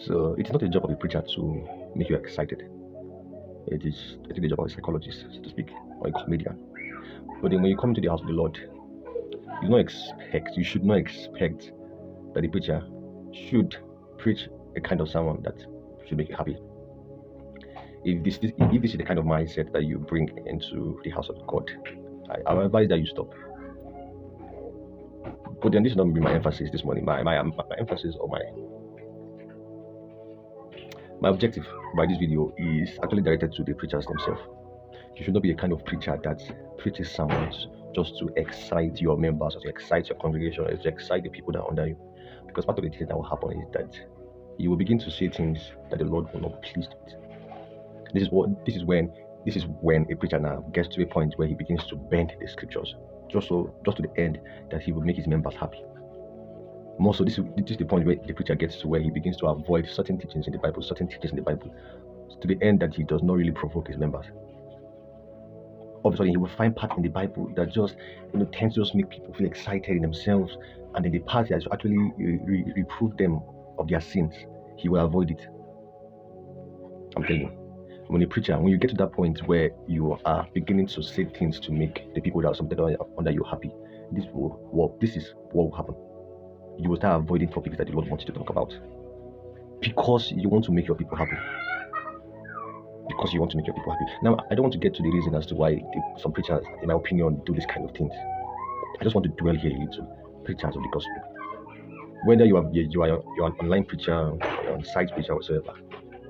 So it's not a job of a preacher to make you excited. It is, I think, the job of a psychologist, so to speak, or a comedian. But then when you come to the house of the Lord, you should not expect that the preacher should preach a kind of sermon that should make you happy. If this is the kind of mindset that you bring into the house of God, I will advise that you stop. But then this is not be my emphasis this morning. My emphasis or my objective by this video is actually directed to the preachers themselves. You should not be a kind of preacher that preaches sermons just to excite your members or to excite your congregation or to excite the people that are under you. Because part of the thing that will happen is that you will begin to say things that the Lord will not be pleased with. This is when a preacher now gets to a point where he begins to bend the scriptures just to the end that he will make his members happy. More so, this is the point where the preacher gets to where he begins to avoid certain teachings in the Bible, to the end that he does not really provoke his members. Obviously, he will find part in the Bible that just tends to just make people feel excited in themselves, and then the part that actually reprove them of their sins, he will avoid it. I'm telling you. When you get to that point where you are beginning to say things to make the people that are something under you happy, this is what will happen. You will start avoiding topics that the Lord wants you to talk about because you want to make your people happy. Now, I don't want to get to the reason as to why some preachers, in my opinion, do this kind of things. I just want to dwell here a little. Preachers of the gospel. Whether you're an online preacher, or on site preacher, whatsoever,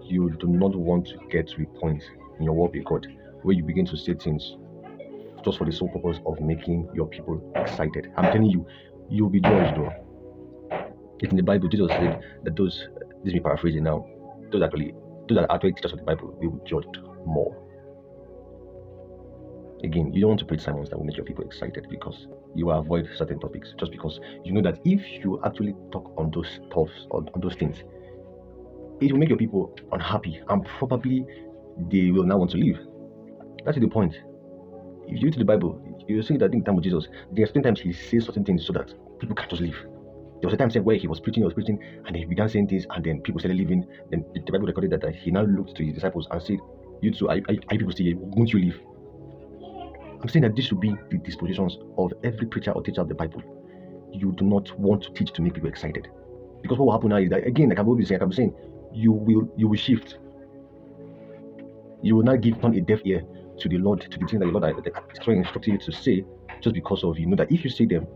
you do not want to get to a point in your walk with God where you begin to say things just for the sole purpose of making your people excited. I'm telling you, you'll be judged though. It's in the Bible. Jesus said that this is me paraphrasing now, those that are actually teachers of the Bible, they will be judged more. Again, you don't want to preach sermons that will make your people excited because you will avoid certain topics just because you know that if you actually talk on those things, it will make your people unhappy and probably they will not want to leave. That's the point. If you read the Bible, you'll see that in the time of Jesus, there are certain times he says certain things so that people can't just leave. There was a time where he was preaching, and he began saying things, and then people started leaving. Then the Bible recorded that he now looked to his disciples and said, "You two, are people still here? Won't you leave?" I'm saying that this should be the dispositions of every preacher or teacher of the Bible. You do not want to teach to make people excited, because what will happen now is that, again, like I've always been saying, you will shift. You will not turn a deaf ear to the Lord, to the things that the Lord is instructing you to say, just because of that if you say them,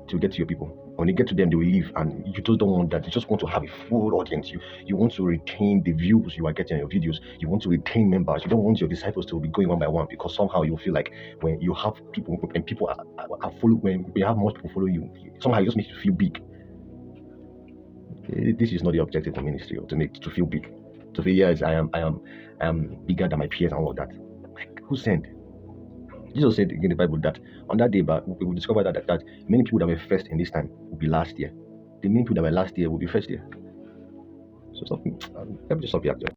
to get to your people. When you get to them, they will leave, and you just don't want that. You just want to have a full audience. You want to retain the views you are getting on your videos. You want to retain members. You don't want your disciples to be going one by one, because somehow you feel like when you have people and people are following, when you have more people follow you, somehow it just makes you feel big. This is not the objective of ministry, or to feel big. To say, yes, I am bigger than my peers and all of that. Like, who sent? Jesus said in the Bible that on that day, but we will discover that many people that were first in this time will be last year. The many people that were last year will be first year. So let me just stop here.